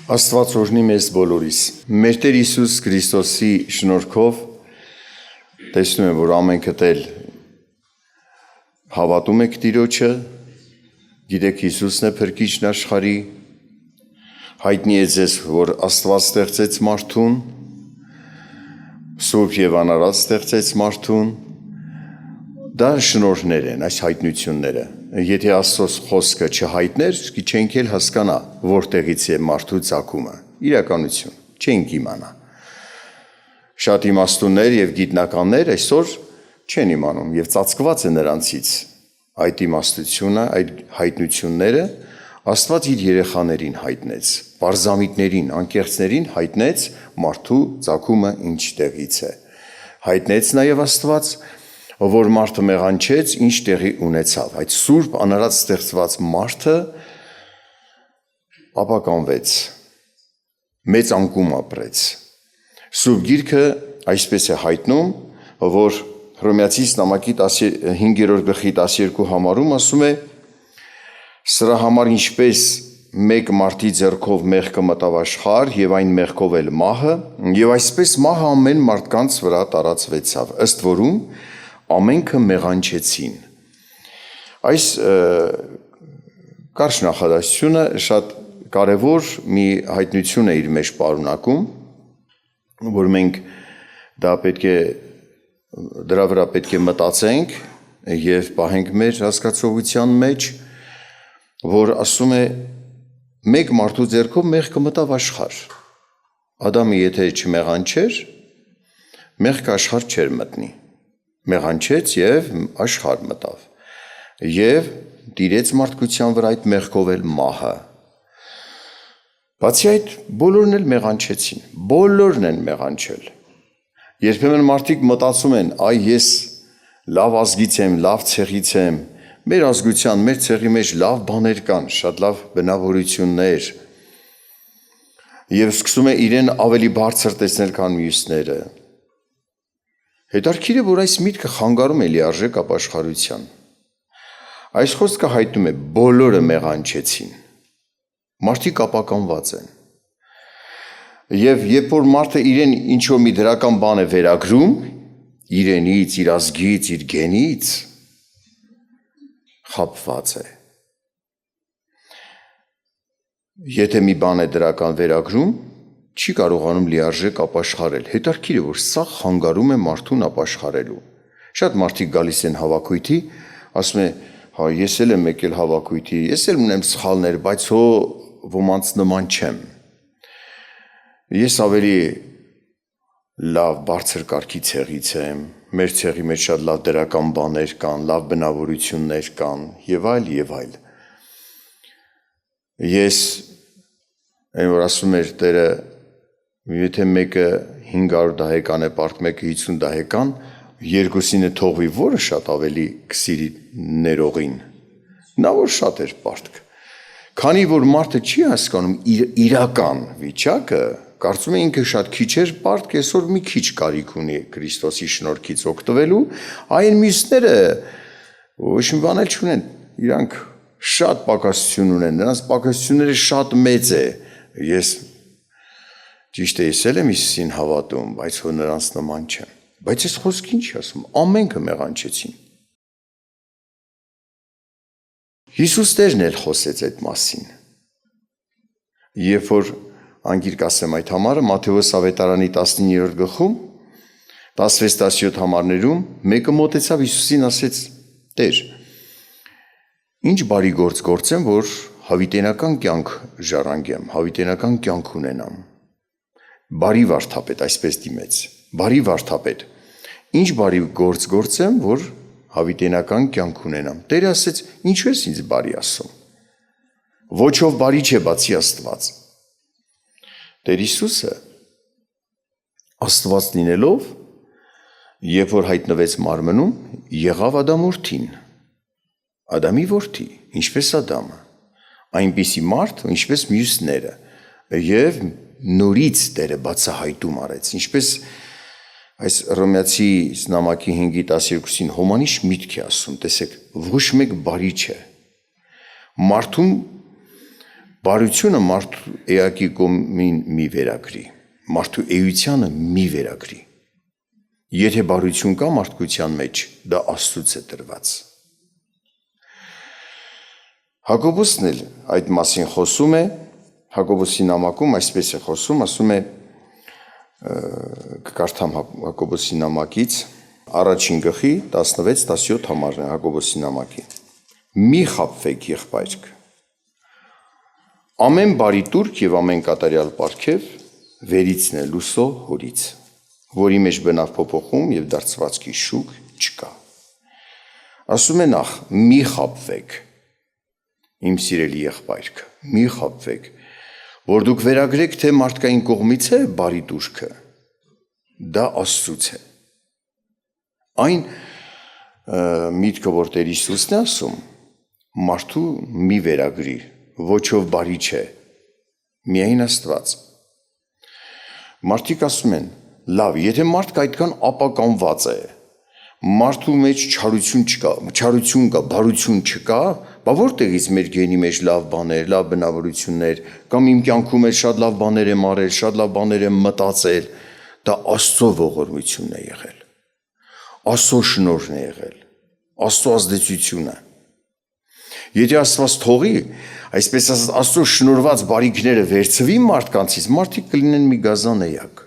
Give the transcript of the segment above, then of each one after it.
Աստված օրհնի մեզ բոլորիս։ Մեր Տեր Հիսուս Քրիստոսի շնորհքով տեսնում եմ, որ ամենքդ էլ հավատում եք Տիրոջը, գիտեք Հիսուսն է փրկիչն աշխարհի, հայտնի է ձեզ, որ Աստված ստեղծեց մարդուն, Սուրբ եւ անարած ստեղծեց մարդուն, դա շնորհներ են, այս հայտնությունները։ Եթե Աստծո խոսքը չհայտներ, չենք էլ հասկանա, որտեղից է մարդու ծագումը։ Իրականություն, չենք իմանա։ Շատ իմաստուններ եւ գիտնականներ այսօր չեն իմանում եւ ծածկված է նրանցից այդ իմաստությունը, այդ հայտնությունները Աստված իր երեխաներին հայտնեց, պարզամիտներին, անկեղծներին հայտնեց մարդու ծագումը ինչ տեղից է։ Հայտնեց նաեւ Աստված, որ մարդը մեղանչեց, ինչ տեղի ունեցավ։ Այդ սուրբ անարած ստեղծված մարդը ապականվեց, մեծ անկում ապրեց։ Սուրբ Գիրքը այսպես է հայտնում, որ Հռոմեացիս նամակի 5-րդ գլխի 12 համարում ասում է. «Սրա համար ինչպես մեկ մարդի ձեռքով մեղքը մտավ աշխարհ եւ այն մեղքով էլ մահը, եւ այսպես մահը ամեն մարդկանց վրա տարածվեցավ, ըստ որում ամենքը մեղանչեցին»։ Այս կարճ նախադասությունը շատ կարևոր մի հայտնություն է իր մեջ պարունակում, որ մենք դրա վրա պետք է մտածենք եւ պահենք մեր հասկացողության մեջ, որ ասում է մեկ մարդու ձեռքով մեղքը մտավ աշխարհ։ Ադամը եթե չմեղանչեր, մեղքը աշխարհ չէր մտնի։ Մեղանչեց եւ աշխարհ մտավ եւ տիրեց մարդկության վրա այդ մեղքով էլ մահը։ Բացի այդ բոլորն էլ մեղանչեցին, բոլորն են մեղանչել։ Երբեմն մարդիկ մտածում են, այ ես լավ ազգից եմ, լավ ցեղից եմ, մեր ազգության, մեր ցեղի մեջ լավ բաներ կան, շատ լավ բնավորություններ, եւ սկսում է իրեն ավելի բարձր տեսնել, քան մյուսները։ Հետարքիր է, որ այս միտքը խանգարում է լիարժեք ապաշխարության։ Այս խոսքը հայտնում է բոլորը մեղանչեցին։ Մարդիկ ապականված են։ Եվ երբ որ մարդը իրեն ինչ-որ մի դրական բան է վերագրում, իրենից, իր ազգից, իր գենից, խաբված է։ Եթե մի բան է դրական վերագրում, չի կարողանում լիարժեք ապաշխարել։ Հետարքիր է, որ սա խանգարում է մարդուն ապաշխարելու։ Շատ մարդիկ գալիս են հավաքույթի, ասում է, հա, ես էլ եմ եկել հավաքույթի, ես էլ ունեմ սխալներ, բայց հո ոմանց նման չեմ։ Ես ավելի լավ բարձր կարգի ցեղից եմ, մեր ցեղի մեջ շատ լավ դրական բաներ կան, լավ բնավորություններ կան, եւ այլ եւ այլ։ Ես այն որ ասում էր Տերը, եթե մեկը 500 դահեկան է պարտք, մեկը 50 դահեկան, երկուսինը թողվի, որը շատ ավելի կսիրի ներողին։ Նա որ շատ էր պարտք։ Քանի որ մարդը չի հասկանում իրական վիճակը, կարծում է ինքը շատ քիչ էր պարտք, այսօր մի քիչ կարիք ունի Քրիստոսի շնորհքից օգտվելու, այն մյուսները ոչ մի բան էլ չունեն, իրանք շատ պակասություն ունեն, նրանց պակասությունները շատ մեծ է։ Ես ճիշտ է, ես էլ եմ Հիսուսին հավատում, բայց հո նրանց նման չեմ։ Բայց այս խոսքը ինչ ասում, ամենքը մեղանչեցին։ Հիսուս Տերն էլ խոսեց այդ մասին։ Երբ որ անգիր կասեմ այդ համարը, Մատթեոս ավետարանի 19-րդ գլխում 16-17 համարներում մեկը մոտեցավ Հիսուսին, ասեց. Տեր, ինչ բարի գործ գործեմ, որ հավիտենական կյանք ժառանգեմ, հավիտենական կյանք ունենամ։ Բարի վարդապետ, այսպես դիմեց, բարի վարդապետ, ինչ բարի գործ գործեմ, որ հավիտենական կյանք ունենամ։ Տերը ասեց, ինչու ես ինձ բարի ասում։ Ոչով բարի չէ բացի Աստված։ Տեր Հիսուսը Աստված լինելով, երբ որ հայտնվեց մարմնում, եղավ Ադամ որդին, Ադամի որդի, ինչպես Ադամը, այնպիսի մարդ, ինչպես մյուսները, եւ նորից Տերը բացահայտում արեց, ինչպես այս Հռոմեացի նամակի 5:12-ին հոմանիշ միտք է ասում, տեսեք, ոչ մեկ բարի չէ։ Մարդուն Բարությունը մարդու էակի կողմին մի վերագրի, մարդու էությանը մի վերագրի։ Եթե բարություն կա մարդկության մեջ, դա Աստծուց է տրված։ Հակոբոսն էլ այդ մասին խոսում է, Հակոբոսի նամակում այսպես է խոսում, ասում է, կկարդամ Հակոբոսի նամակից, առաջին գլխի 16-17 համարն է Հակոբոսի նամակի։ Մի խաբվեք եղբայրք։ Ամեն բարի տուրք եւ ամեն կատարյալ պարգև վերիցն է լուսո հորից, որի մեջ բնավ փոփոխում եւ դարձվածքի շուկ չկա։ Ասում է նախ մի խաբվեք, իմ սիրելի եղբայրք, մի խաբվեք, որ դուք վերագրեք, թե մարդկային կողմից է բարի տուրքը, դա Աստծուց է։ Այն միտքը, որ Տեր Հիսուսն է ասում, մարդու մի վերագրի, ոչով բարի չէ, միայն Աստված։ Մարդիկ ասում են, լավ, եթե մարդք այդքան ապականված է, մարդու մեջ չարություն կա, բարություն չկա, բա որտեղից մեր գենի մեջ լավ բաներ, լավ բնավորություններ, կամ իմ կյանքում էլ շատ լավ բաներ եմ արել, շատ լավ բաներ եմ մտածել, դա Աստծո ողորմությունն է եղել, Աստծո շնորհն է եղել, Աստծո ազդեցությունը։ Եթե Աստված թողի, այսպես ասած Աստծո շնորհված բարիքները վերցվի մարդկանցից, մարդիկ կլինեն մի գազան էակ։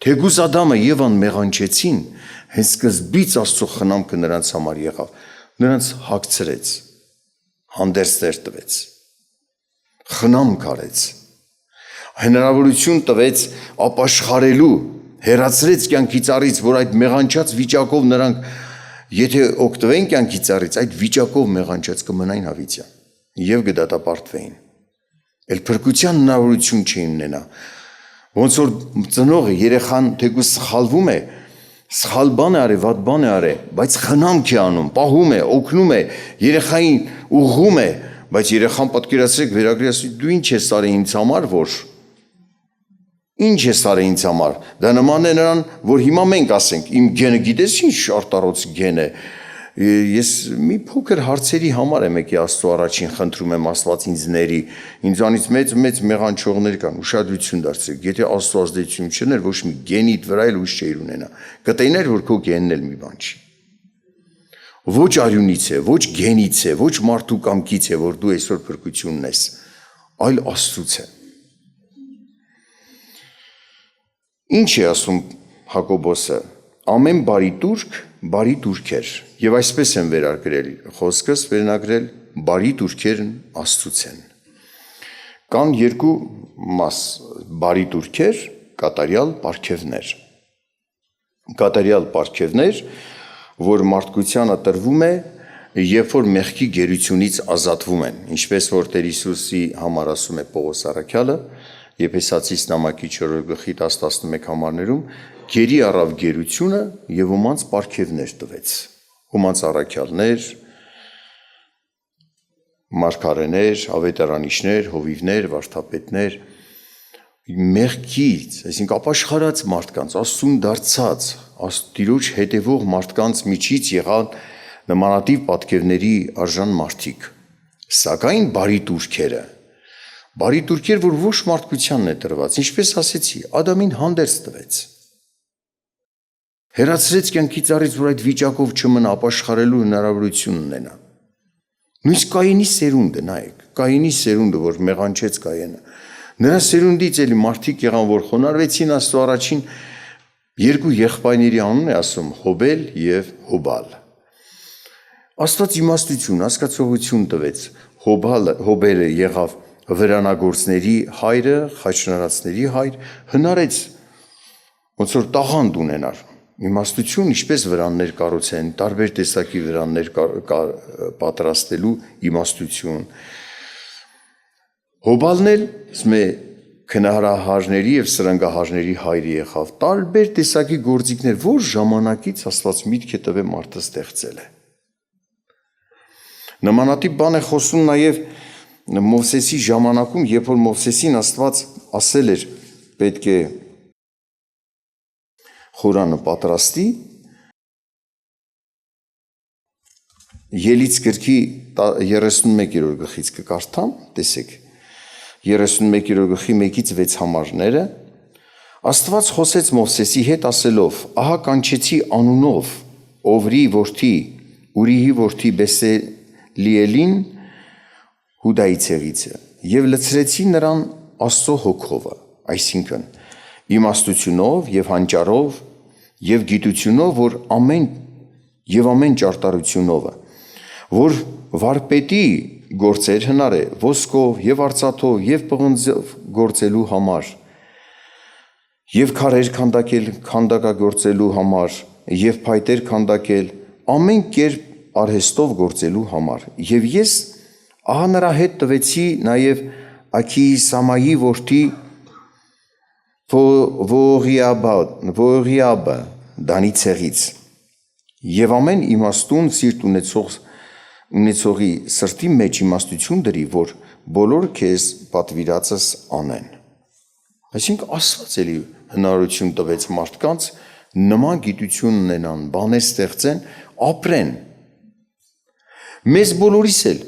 Թեգուզ Ադամը Եվան մեղանչեցին, հենց սկզբից Աստծո խնամքը նրանց համար եղավ, նրանց հագցրեց, հանդերձներ տվեց, խնամք արեց, հնարավորություն տվեց ապաշխարելու, հեռացրեց կյանքից առից, որ այդ մեղանչած վիճակով նրանք, եթե օգտվեն կյանքից առից, այդ վիճակով մեղանչած կմնային հավիտյան եւ կդատապարտվեին։ Էլ փրկության հնարավորություն չէին ունենա։ Ոնց որ ծնողը երեխան թեկուզ սխալվում է, սխալ բան է արել, վատ բան է արել, բայց խնամք է անում, պահում է, օգնում է, երեխային ուղղում է, բայց երեխան պատկերացրեք վերագրի ասի դու ինչ ես արել ինձ համար, որ ինչ ես արել ինձ համար, դա նման է նրան, որ հիմա մենք ասենք, իմ գենը գիտես ինչ արտառոց գեն է, ես մի փոքր հարցերի համար եմ եկի Աստծո առաջին խնդրում եմ Աստված ինձ ների, ինձանից մեծ մեղանչողներ կան, ուշադրություն դարձրեք, եթե Աստծո ազդեցություն չներ, ոչ մի գենիդ վրա էլ ուժ չէր ունենա, կտեներ, որ քո գենն էլ մի բան չի։ Ոչ արյունից է, ոչ գենից է, ոչ մարդու կամքից է, որ դու այսօր փրկություն ունես, այլ Աստծուց է։ Ինչ է ասում Հակոբոսը, ամեն բարի տուրք, բարի տուրքեր, և այսպես են վերագրել խոսքս, վերնագրել բարի տուրքերն Աստծուց են։ Կան երկու մաս, բարի տուրքեր, կատարյալ պարգևներ։ Կատարյալ պարգևներ, որ մարդկությանը տրվում է, երբ որ մեղքի գերությունից ազատվում են, ինչպես որ Տեր Հիսուսի համար ասում է Պողոս առաքյալը, Եփեսացիս նամակի 4 գլխի 10-11 համարներում, գերի առավ գերությունը և ոմանց պարգևներ տվեց, ոմանց առաքյալներ, մարգարեներ, ավետարանիչներ, հովիվներ, վարդապետներ, մեղքից, այսինքն ապաշխարած մարդկանց, Աստծուն դարձած, Տիրոջ հետևող մարդկանց միջից եղան նմանատիպ պատկերների արժան մարդիկ, սակայն բարի տուրքերը, բարի տուրքեր, որ ոչ մարդկությանն է տրված, ինչպես ասեցի, Ադամին հանդերձ տվեց, հեռացրեց կյանքից առից, որ այդ վիճակով չմնա, ապաշխարելու հնարավորություն ունենա։ Նույնիսկ Կայենի սերունդը, նայեք, Կայենի սերունդը, որ մեղանչեց Կայենը, նրա սերունդից էլի մարդիկ եղան, որ խոնարհվեցին Աստծո առաջին երկու եղբայրների անունն է ասում Հոբել և Հոբալ։ Աստված իմաստություն, հասկացողություն տվեց, Հոբելը եղավ վրանագործների հայրը, խաչնարածների հայր, հնարեց, ոնց որ տաղանդ ունենար, իմաստություն, ինչպես վրաններ կառուցեն, տարբեր տեսակի վրաններ պատրաստելու իմաստություն։ Հոբալն էլ քնարահարների և սրանգահարների հայրը եղավ, տարբեր տեսակի գործիքներ, որ ժամանակից Աստված միտք է տվել մարդը ստեղծել է։ Նմանատիպ բան է խոսում նաև Մովսեսի ժամանակում, երբ որ Մովսեսին Աստված ասել էր, պետք է խորանը պատրաստի, Ելից գրքի 31-րդ գլխից կկարդամ, տեսեք, 31-րդ գլխի 1-ից 6 համարները, Աստված խոսեց Մովսեսի հետ ասելով. ահա կանչեցի անունով Օվրի որդի, Ուրիի որդի Բեսելիելին Հուդայի ցեղիցը եւ լցրեցի նրան Աստծո հոգովը, այսինքն իմաստությունով եւ հանճարով եւ գիտությունով, որ ամեն ճարտարությունով, որ վարպետի գործեր հնար է ոսկով եւ արծաթով եւ պղնձով գործելու համար եւ քարեր քանդակագործելու համար եւ փայտեր քանդակել ամեն կերպ արհեստով գործելու համար եւ ես ահա նրա հետ տվեցի նաեւ Աքիսամայի որդի Վողիաբը Դանի ցեղից եւ ամեն իմաստուն սիրտ ունեցողի սրտի մեջ իմաստություն դրի, որ բոլոր քեզ պատվիրածս անեն։ Այսինքն Աստված էլի հնարավորություն տվեց մարդկանց նման գիտություն ունենան, բաներ ստեղծեն, ապրեն։ Մեզ բոլորիս էլ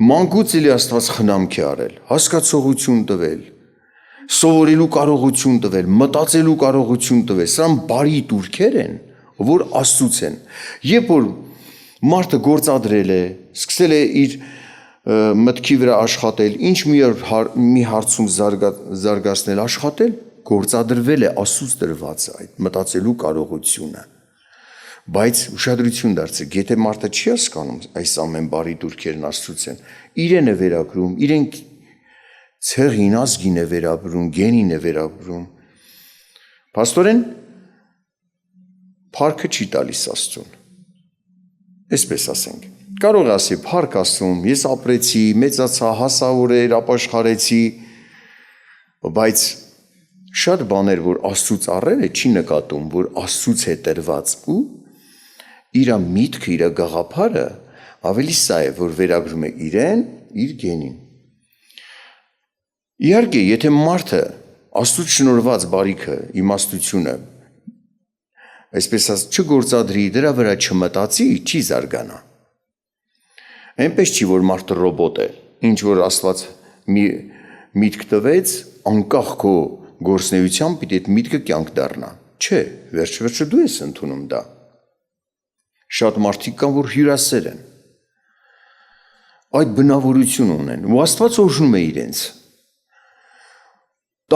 մանկուց էլի Աստված խնամք է արել, հասկացողություն տվել, սովորելու կարողություն տվել, մտածելու կարողություն տվել, սրան բարի տուրքեր են, որ Աստծուց են։ Երբ որ մարդը գործադրել է, սկսել է իր մտքի վրա աշխատել, ինչ մի հարցում զարգացնել, աշխատել, գործադրվել է Աստծուց տրված այդ մտածելու կարողությունը։ Բայց ուշադրություն դարձրեք, եթե մարդը չի հասկանում այս ամեն բարի դուրքերն Աստծուց են, իրեն է վերագրում, իրեն ցեղին, ազգին է վերաբերում, գենին է վերաբերում։ Փաստորեն փառքը չի տալիս Աստծուն։ Այսպես ասենք, կարող է ասի փառք Աստծուն, ես ապրեցի, մեծացա, հասարակորեր ապաշխարեցի, բայց շատ բաներ, որ Աստծուց առել է, չի նկատում, որ Աստծուց է տրված ու իր միտքը, իր գաղափարը ավելի սա է, որ վերագրում է իրեն, իր գենին։ Իհարկե, եթե մարդը Աստծուց շնորհված բարիքը, իմաստությունը, այսպես ասած, չգործադրի, դրա վրա չմտածի, չի զարգանա։ Այնպես չի, որ մարդը ռոբոտ է, ինչ որ Աստված միտք տվեց, անկախ քո գործնեությամբ պիտի այդ միտքը կյանք դառնա։ Չէ, վերջ-վերջը դու ես ընդունում դա։ Շատ մարդիկ կան, որ հյուրասեր են։ Այդ բնավորություն ունեն, ու Աստված օրհնում է իրենց։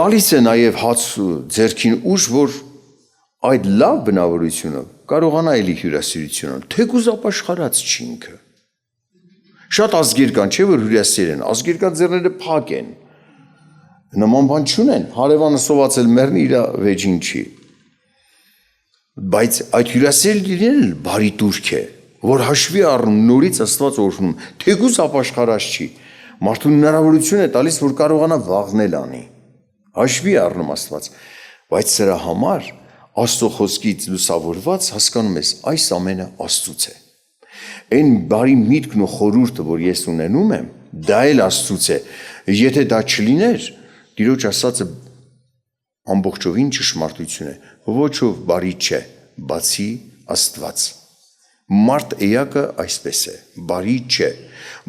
Տալիս է նաև հաց ձեռքին ուժ, որ այդ լավ բնավորությունը կարողանա էլի հյուրասիրություն, թեկուզ ապաշխարած չի ինքը։ Շատ ազգեր կան, չէ՞ որ հյուրասեր են, ազգեր կան ձեռները փակ են։ Նման բան չունեն, հարևանը սովածել մեռնի իր վեճին չի։ Բայց այդ հյուրասեր լինելը բարի տուրք է, որ հաշվի առնում նորից Աստված օրհնում, թեկուզ ապաշխարած չի։ Մարդուն հնարավորություն է տալիս, որ կարողանա վաղնել անի։ Հաշվի առնում Աստված, բայց սրա համար Աստծո խոսքից լուսավորված հասկանում ես, այս ամենը Աստծուց է։ Այն բարի միտքն ու խորհուրդը, որ ես ունենում եմ, դա էլ Աստծուց է։ Եթե դա չլիներ, Տիրոջ ասածը ամբողջովին ճշմարտություն է, ոչով բարի չէ, բացի Աստված։ Մարդ էակը այսպես է, բարի չէ։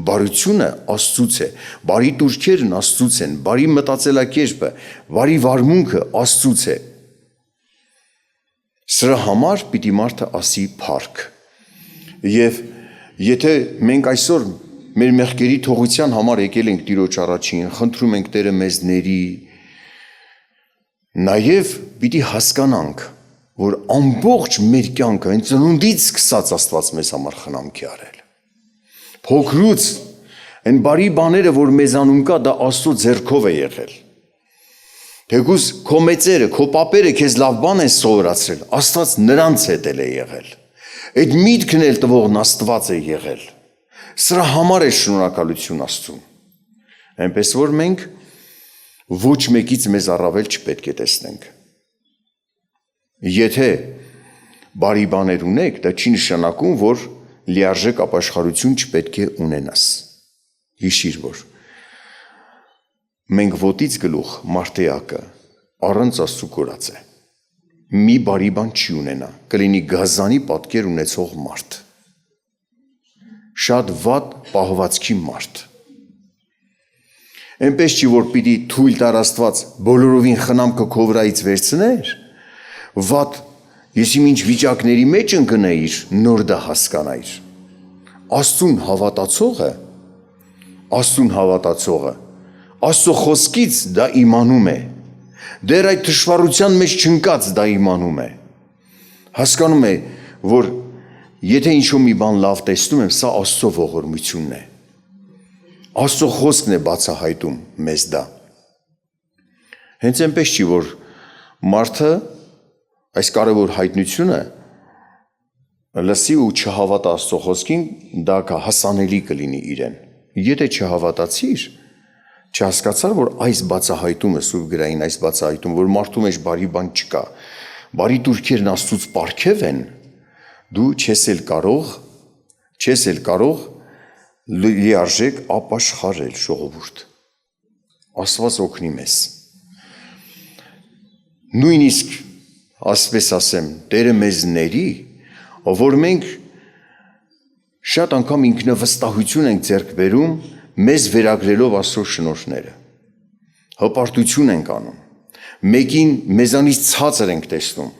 Բարությունը Աստծուց է, բարի տուրքերն Աստծուց են, բարի մտածելակերպը, բարի վարմունքը Աստծուց է։ Սրա համար պիտի մարդը ասի փառք։ Եվ եթե մենք այսօր մեր մեղքերի թողության համար եկել ենք Տիրոջ առաջին, խնդրում ենք Տերը մեզ ների, նաև պիտի հասկանանք, որ ամբողջ մեր կյանքը այն ծնունդից սկսած Աստված մեզ համար խնամք է արել։ Փոքրուց այն բարի բաները, որ մեզանում կա, դա Աստծո ձեռքով է եղել։ Թեկուզ քո մեծերը, քո պապերը քեզ լավ բան են սովորացրել, Աստված նրանց հետ է եղել։ Այդ միտքն էլ տվողն Աստված է եղել։ Սրա համար է շնորհակալություն Աստծուն։ Այնպես որ մենք ոչ մեկից մեզ առավել չպետք է տեսնենք։ Եթե բարի բաներ ունեք, դա չի նշանակում, որ լիարժեք ապաշխարություն չպետք է ունենաս։ Հիշիր, որ մենք ոտից գլուխ մարդեակը առանց Աստծու կորած է։ Մի բարի բան չի ունենա, կլինի գազանի պատկեր ունեցող մարդ։ շատ վատ պահվածքի մարդ։ Այնպես չի, որ պիտի թույլ տար Աստված բոլորովին խնամքը քո վրայից վերցներ, վատ եսիմ ինչ վիճակների մեջ ընկնեիր, նոր դա հասկանայիր։ Աստծուն հավատացողը, Աստծո խոսքից դա իմանում է, դեռ այդ թշվառության մեջ չընկած դա իմանում է, հասկանում է, որ եթե ինչ-որ մի բան լավ տեսնում եմ, սա Աստծո ողորմությունն է, Աստծո խոսքն է բացահայտում մեզ դա։ Հենց այնպես չի, որ մարդը այս կարևոր հայտնությունը լսի ու չհավատա Աստծո խոսքին, դա հասանելի կլինի իրեն։ Եթե չհավատացիր, չհասկացար, որ այս բացահայտումը Սուրբ գրային, այս բացահայտումը, որ մարդու մեջ բարի բան չկա, բարի դուրքերն Աստծուց պարգև են, դու չես էլ կարող լիարժեք ապաշխարել, ժողովուրդ։ Աստված օգնի մեզ։ Նույնիսկ, ասպես ասեմ, Տերը մեզ ների, որ մենք շատ անգամ ինքնավստահություն ենք ձեռք բերում, մեզ վերագրելով Աստծո շնորհները, հպարտություն ենք անում, մեկին մեզանից ցածր ենք տեսնում,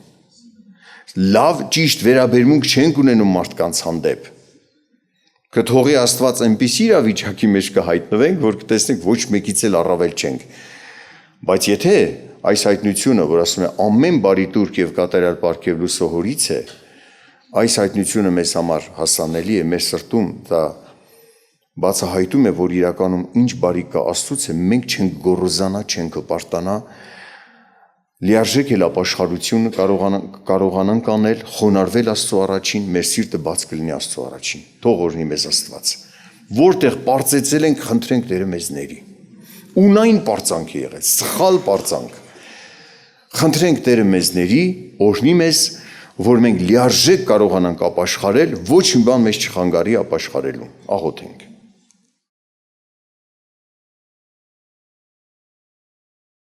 լավ ճիշտ վերաբերմունք չենք ունենում մարդկանց հանդեպ, կթողի Աստված այնպիսի իրավիճակի մեջ կհայտնվենք, որ կտեսնենք ոչ մեկից էլ առավել չենք, բայց եթե այս հայտնությունը, որ ասում է ամեն բարի տուրք եւ կատարյալ պարգև լույսո հորից է, այս հայտնությունը մեզ համար հասանելի է, մեր սրտում դա բացահայտում է, որ իրականում ինչ բարի կա Աստծուց է, մենք չենք գոռոզանա, չենք հպարտանա, լիարժեք էլ ապաշխարություն կարողանանք անել, խոնարհվել Աստծո առաջին, մեր սիրտը բաց կլինի Աստծո առաջին, թող օրհնի մեզ Աստված, որտեղ պարծեցել ենք, խնդրենք Տերը մեզ ների, ունայն պարծանք է եղել, սխալ պարծանք, խնդրենք Տերը մեզ ների, օրհնի մեզ, որ մենք լիարժեք կարողանանք ապաշխարել, ոչ մի բան մեզ չխանգարի ապաշխարելու, աղոթենք։